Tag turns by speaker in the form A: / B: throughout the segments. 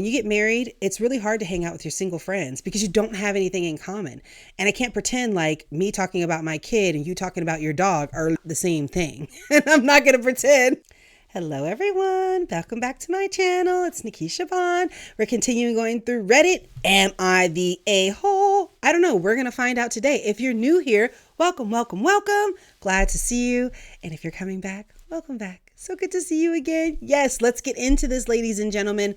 A: When you get married, it's really hard to hang out with your single friends because you don't have anything in common. And I can't pretend like me talking about my kid and you talking about your dog are the same thing. And I'm not going to pretend. Hello, everyone. Welcome back to my channel. It's Nikisha Bond. We're continuing going through Reddit. Am I the a-hole? I don't know. We're going to find out today. If you're new here, welcome, welcome, welcome. Glad to see you. And if you're coming back, welcome back. So good to see you again. Yes, let's get into this, ladies and gentlemen.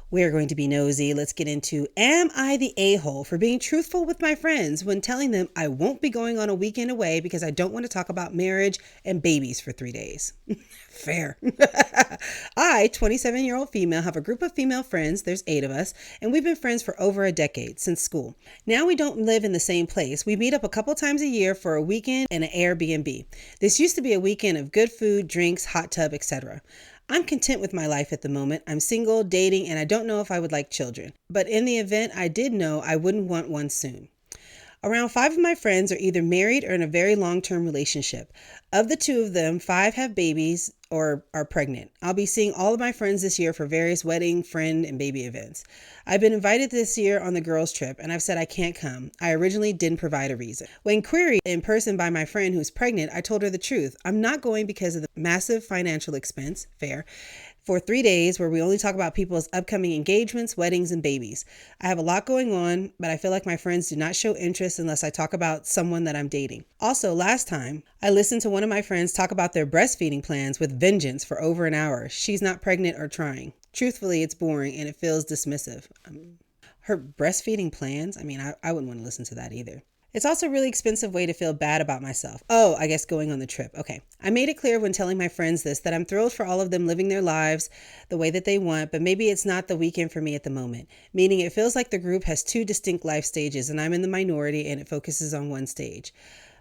A: We're going to be nosy. Let's get into, am I the a-hole for being truthful with my friends when telling them I won't be going on a weekend away because I don't want to talk about marriage and babies for 3 days? Fair. I, 27-year-old female, have a group of female friends. There's 8 of us, and we've been friends for over a decade, since school. Now we don't live in the same place. We meet up a couple times a year for a weekend and an Airbnb. This used to be a weekend of good food, drinks, hot tub, etc. I'm content with my life at the moment. I'm single, dating, and I don't know if I would like children. But in the event I did know, I wouldn't want one soon. Around 5 of my friends are either married or in a very long-term relationship. Of the 2 of them, 5 have babies or are pregnant. I'll be seeing all of my friends this year for various wedding, friend, and baby events. I've been invited this year on the girls' trip, and I've said I can't come. I originally didn't provide a reason. When queried in person by my friend who's pregnant, I told her the truth. I'm not going because of the massive financial expense, fair, for 3 days where we only talk about people's upcoming engagements, weddings, and babies. I have a lot going on, but I feel like my friends do not show interest unless I talk about someone that I'm dating. Also, last time, I listened to one of my friends talk about their breastfeeding plans with vengeance for over an hour. She's not pregnant or trying. Truthfully, it's boring and it feels dismissive. Her breastfeeding plans? I mean, I wouldn't want to listen to that either. It's also a really expensive way to feel bad about myself. Oh, I guess going on the trip. Okay. I made it clear when telling my friends this that I'm thrilled for all of them living their lives the way that they want, but maybe it's not the weekend for me at the moment. Meaning it feels like the group has 2 distinct life stages and I'm in the minority and it focuses on one stage.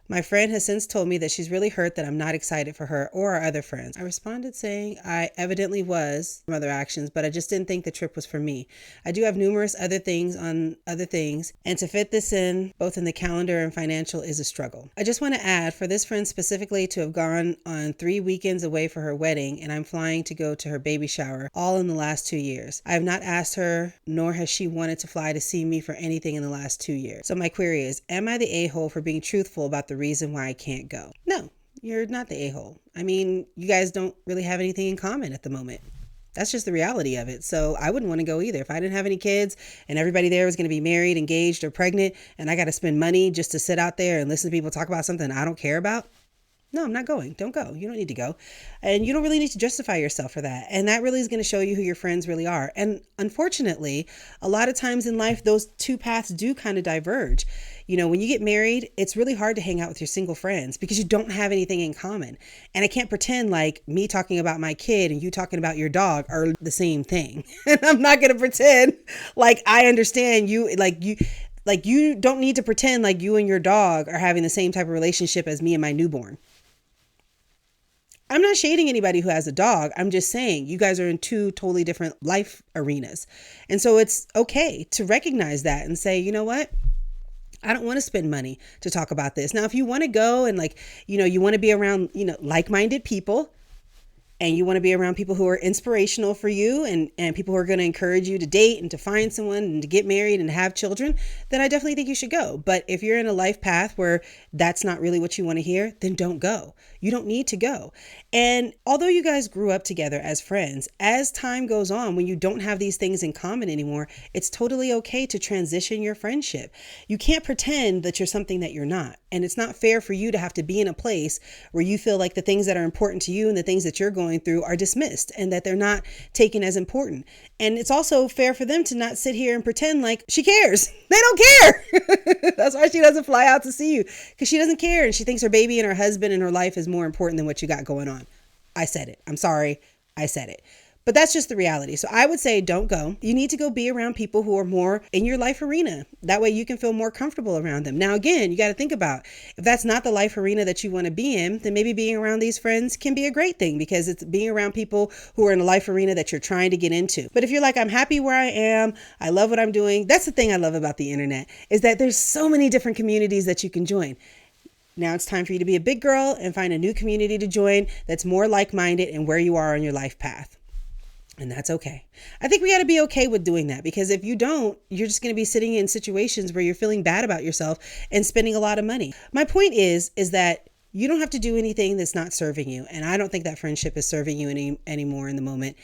A: My friend has since told me that she's really hurt that I'm not excited for her or our other friends. I responded saying I evidently was from other actions, but I just didn't think the trip was for me. I do have numerous other things on other things, and to fit this in, both in the calendar and financial, is a struggle. I just want to add, for this friend specifically to have gone on 3 weekends away for her wedding, and I'm flying to go to her baby shower, all in the last 2 years. I have not asked her, nor has she wanted to fly to see me for anything in the last 2 years. So my query is, am I the a-hole for being truthful about the reason why I can't go? No, you're not the a-hole. I mean, you guys don't really have anything in common at the moment. That's just the reality of it. So I wouldn't want to go either. If I didn't have any kids and everybody there was going to be married, engaged, or pregnant, and I got to spend money just to sit out there and listen to people talk about something I don't care about, no, I'm not going. Don't go. You don't need to go. And you don't really need to justify yourself for that. And that really is going to show you who your friends really are. And unfortunately, a lot of times in life, those 2 paths do kind of diverge. You know, when you get married, it's really hard to hang out with your single friends because you don't have anything in common. And I can't pretend like me talking about my kid and you talking about your dog are the same thing. And I'm not going to pretend like I understand you, like you don't need to pretend like you and your dog are having the same type of relationship as me and my newborn. I'm not shading anybody who has a dog. I'm just saying you guys are in 2 totally different life arenas. And so it's okay to recognize that and say, you know what? I don't want to spend money to talk about this. Now, if you want to go and you want to be around, like-minded people, and you want to be around people who are inspirational for you and people who are going to encourage you to date and to find someone and to get married and have children, then I definitely think you should go. But if you're in a life path where that's not really what you want to hear, then don't go. You don't need to go. And although you guys grew up together as friends, as time goes on, when you don't have these things in common anymore, it's totally okay to transition your friendship. You can't pretend that you're something that you're not. And it's not fair for you to have to be in a place where you feel like the things that are important to you and the things that you're going through are dismissed and that they're not taken as important. And it's also fair for them to not sit here and pretend like she cares. They don't care. That's why she doesn't fly out to see you, because she doesn't care. And she thinks her baby and her husband and her life is more important than what you got going on. I said it. I'm sorry. I said it. But that's just the reality. So I would say don't go. You need to go be around people who are more in your life arena. That way you can feel more comfortable around them. Now, again, you got to think about if that's not the life arena that you want to be in, then maybe being around these friends can be a great thing because it's being around people who are in a life arena that you're trying to get into. But if you're like, I'm happy where I am, I love what I'm doing. That's the thing I love about the internet is that there's so many different communities that you can join. Now it's time for you to be a big girl and find a new community to join that's more like-minded and where you are on your life path. And that's okay. I think we got to be okay with doing that, because if you don't, you're just going to be sitting in situations where you're feeling bad about yourself and spending a lot of money. My point is that you don't have to do anything that's not serving you. And I don't think that friendship is serving you anymore in the moment.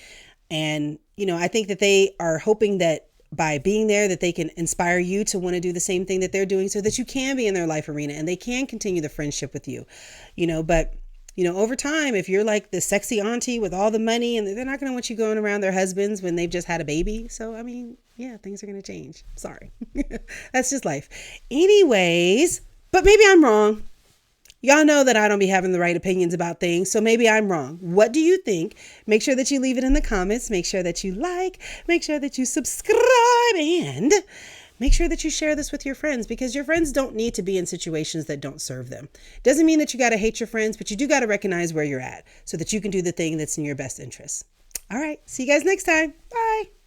A: And, I think that they are hoping that by being there that they can inspire you to want to do the same thing that they're doing, so that you can be in their life arena and they can continue the friendship with you, but over time, if you're like the sexy auntie with all the money, and they're not going to want you going around their husbands when they've just had a baby. So, I mean, yeah, things are going to change. Sorry. That's just life. Anyways, but maybe I'm wrong. Y'all know that I don't be having the right opinions about things, so maybe I'm wrong. What do you think? Make sure that you leave it in the comments. Make sure that you like. Make sure that you subscribe. And make sure that you share this with your friends, because your friends don't need to be in situations that don't serve them. Doesn't mean that you got to hate your friends, but you do got to recognize where you're at so that you can do the thing that's in your best interest. All right. See you guys next time. Bye.